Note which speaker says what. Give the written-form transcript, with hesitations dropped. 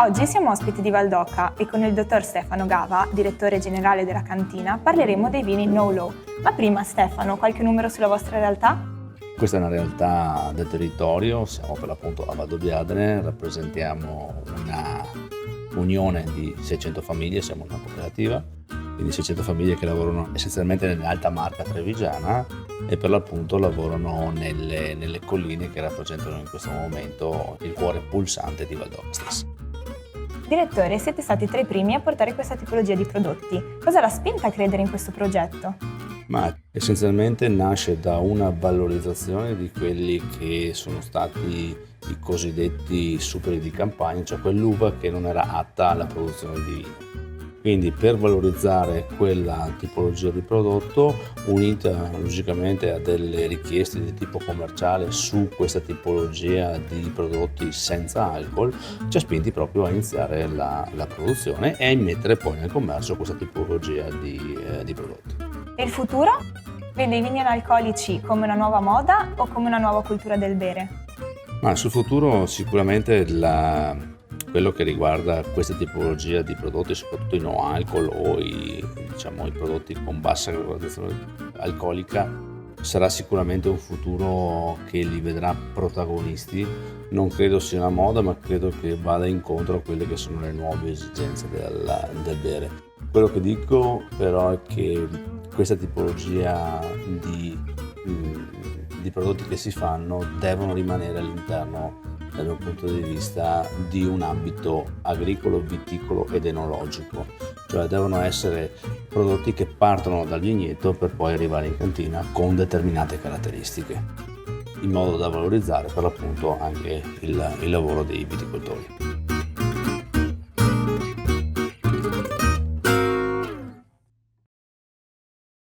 Speaker 1: Oggi siamo ospiti di Valdoca e con il dottor Stefano Gava, direttore generale della cantina, parleremo dei vini No Low. Ma prima, Stefano, qualche numero sulla vostra realtà?
Speaker 2: Questa è una realtà del territorio, siamo per l'appunto a Valdobbiadene, rappresentiamo una unione di 600 famiglie, siamo una cooperativa, quindi 600 famiglie che lavorano essenzialmente nell'alta marca trevigiana e per l'appunto lavorano nelle colline che rappresentano in questo momento il cuore pulsante di Valdoca stessa.
Speaker 1: Direttore, siete stati tra i primi a portare questa tipologia di prodotti. Cosa l'ha spinta a credere in questo progetto?
Speaker 2: Ma essenzialmente nasce da una valorizzazione di quelli che sono stati i cosiddetti superi di campagna, cioè quell'uva che non era atta alla produzione di vino. Quindi per valorizzare quella tipologia di prodotto, unita logicamente a delle richieste di tipo commerciale su questa tipologia di prodotti senza alcol, ci ha spinti proprio a iniziare la produzione e a immettere poi nel commercio questa tipologia di prodotti.
Speaker 1: E il futuro? Vede i vini analcolici come una nuova moda o come una nuova cultura del bere?
Speaker 2: Ma sul futuro sicuramente quello che riguarda questa tipologia di prodotti, soprattutto i no alcol o i prodotti con bassa graduazione alcolica, sarà sicuramente un futuro che li vedrà protagonisti. Non credo sia una moda, ma credo che vada incontro a quelle che sono le nuove esigenze del bere. Quello che dico però è che questa tipologia di prodotti che si fanno devono rimanere all'interno, dal mio punto di vista, di un ambito agricolo, viticolo ed enologico, cioè devono essere prodotti che partono dal vigneto per poi arrivare in cantina con determinate caratteristiche, in modo da valorizzare per l'appunto anche il lavoro dei viticoltori.